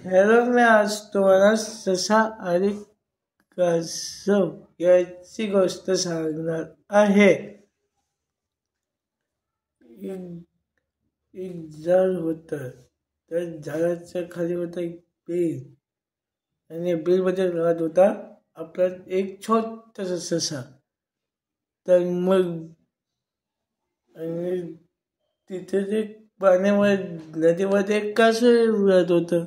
Hello, मी आज तुम्हाला ससा आणि कासव याची गोष्ट सांगणार आहे. एक झाड होतं. त्या झाडाच्या खाली होता एक बेल आणि बेलमध्ये राहत होता आपला एक छोटासा ससा. तर मग आणि तिथे ते पाण्यावर नदीमध्ये एक कासव राहत होतं.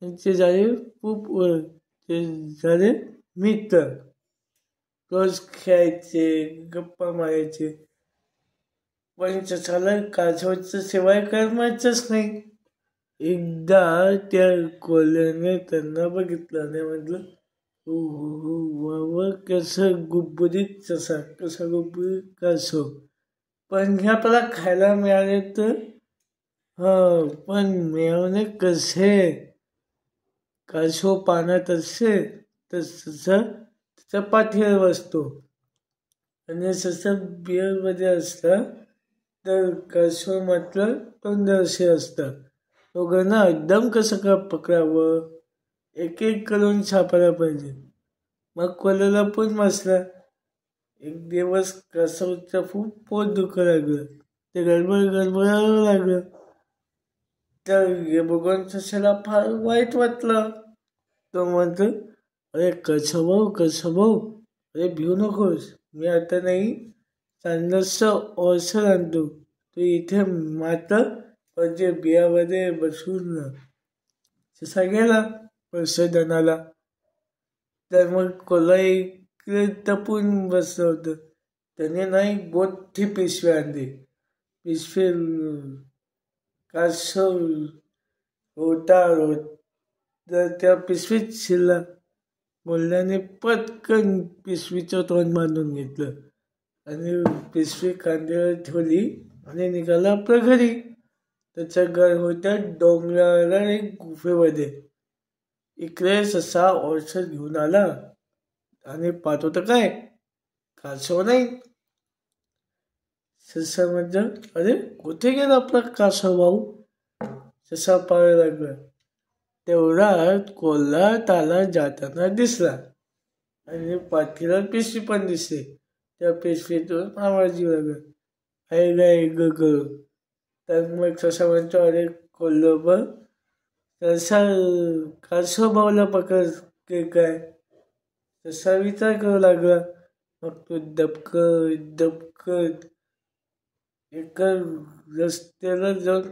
त्यांचे झाले खूप ते झाले मित्र. रोज खेळायचे, गप्पा मारायचे. पण ससाला कासवाचं सेवा करमायचंच नाही. एकदा त्या कोल्ह्याने त्यांना बघितलं आणि म्हटलं, हो हो हो वा वा, कसं गुबगुबीत ससा, कसा गुबगुबीत कासव. पण हे आपल्याला खायला मिळाले तर पण मिळवणे कसे? कासव पाण्यात असेल तर ससा त्याच्या पाठीवर बसतो आणि ससा बिअरमध्ये असला तर कासव मात्र तोंडाशी असतं. दोघांना एकदम कसं का पकडावं, एक एक करून सापडायला पाहिजे. मग कोल्याला पण बसला. एक दिवस कासवचं खूप पोट दुखायला लागलं. ते गडबडायला लागलं. तर हे बघून सशाला फार वाईट वाटलं. तो म्हणतो, अरे कसं भाऊ, अरे भिऊ नकोस, मी आता नाही चांगलंसं औषध आणतो, तू इथे मात्र म्हणजे बियामध्ये बसून ससा गेला औषध आणायला. तर मग कोल्हा इकडे टपून बसलं होतं. त्याने नाही मोठी पिशवी आणली. पिशवी कासव होता तर त्या पिशवीत शिरला. कोल्ह्याने पटकन पिशवीचं तोंड बांधून घेतलं आणि पिशवी खांद्यावर ठेवली आणि निघाला आपल्या घरी. त्याचं घर होतं डोंगराला एक गुफेमध्ये. इकडे ससा औषध घेऊन आला आणि पाहत होतं काय, कासव नाही. ससा म्हटलं, अरे कुठे गेला आपला कासव भाऊ? ससा पाहायला लागला. तेवढ्यात कोल्हा त्याला जाताना दिसला आणि पाठीला पिशवी पण दिसली. त्या पिशवीतून आवाज येऊ लागला, आई गाय ग ग. तर मग ससा म्हणतो, अरे कोल्हा तसा कासव भाऊला पकड काय? तसा विचार करू लागला. मग तो दबकत एका रस्त्याला जाऊन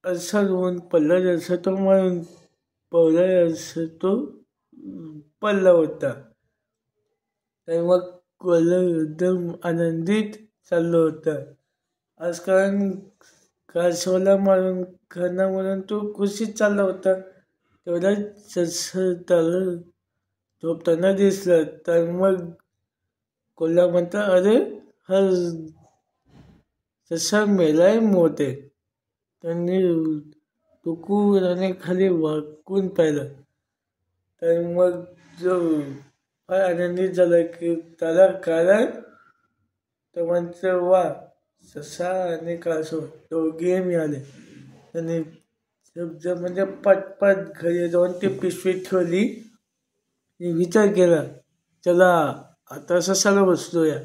असा रोवून पडला, जसं तो मारून पवला असं तो पडला होता. तर मग कोल्हा एकदम आनंदित चाललो होता. आज कारण कासवाला मारून खाणं म्हणून तो खुशीत चालला होता. तेवढा ससा त्याला झोपताना दिसला. तर मग कोल्हा म्हणता, अरे हा ससा मेलाय मोठे. त्यांनी टुकून आणि खाली वाकून पाहिलं. तर मग जो फार आनंदित झाला की त्याला कारण तर म्हणतं, वा, ससा आणि कासव दोघे मिळाले. त्याने म्हणजे पटपट घरी जाऊन ती पिशवी ठेवली आणि विचार केला, चला आता ससाला बसलोया.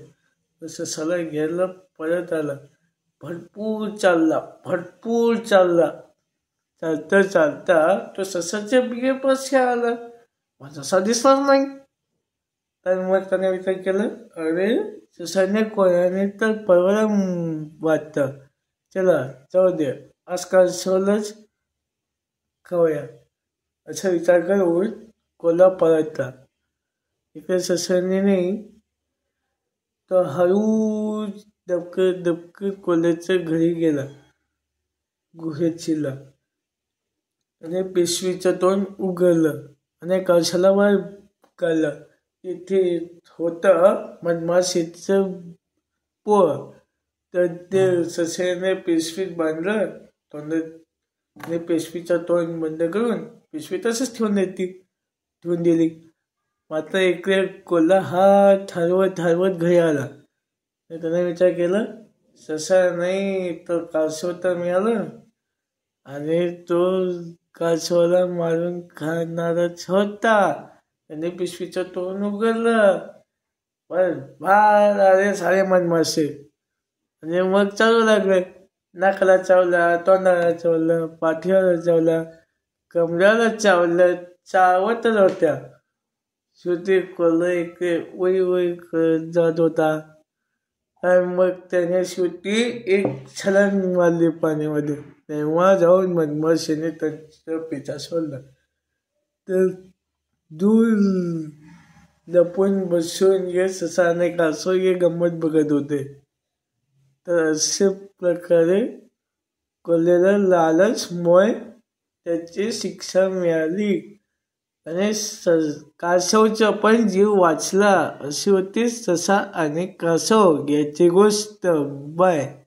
ससाला घ्यायला परत आला. भरपूर चालला. चालता चालता तो ससाच्या बियेपाशी आला. पण ससा दिसलाच नाही. तर मग त्याने विचार केला, अरे ससाने कोणाने तर परवाला वाटतं, चला जाऊ दे, आज कासवालाच खाऊया. असा विचार करून कोल्हा परतला. इकडे ससाने नाही तो हळूच दबकत कोल्ह्याच्या घरी गेला. गुहेत शिरला आणि पिशवीचं तोंड उघडलं आणि कळशाला वर काढलं. तिथे होतं मधमाशीचं पोळ. तर ते सस्याने पिशवीत बांधलं तोंडात आणि पिशवीचं तोंड बंद करून पिशवी तसंच ठेवून दिली. मात्र इकडे कोल्हा हात हरवत घरी आला. त्याने विचार केला, ससा नाही तर कासव तर मिळालं आणि तो कासवाला मारून खाणारच होता. त्याने पिशवीचं तोंड उघडलं, पण बाहेर आले सारे मधमाशे. आणि मग चालू लागले. नाकाला चावला, तोंडाला चावलं, पाठीला चावला, कमऱ्याला चावलं, चावतच होत्या. शेवटी कोल्हा इकडे उई उई करत जात होता. आणि मग त्याने शेवटी एक छलांग मारली पाण्यामध्ये. तेव्हा जाऊन मधमाशीने त्याचा पिछा सोडला. तर दूर लपून बसून हे ससा आणि कासव हे गंमत बघत होते. तर अशा प्रकारे कोल्ह्याला लालचमुळे त्याची शिक्षा मिळाली आणि कासवचा पण जीव वाचला. अशी होती ससा आणि कासव याची गोष्ट. बाय.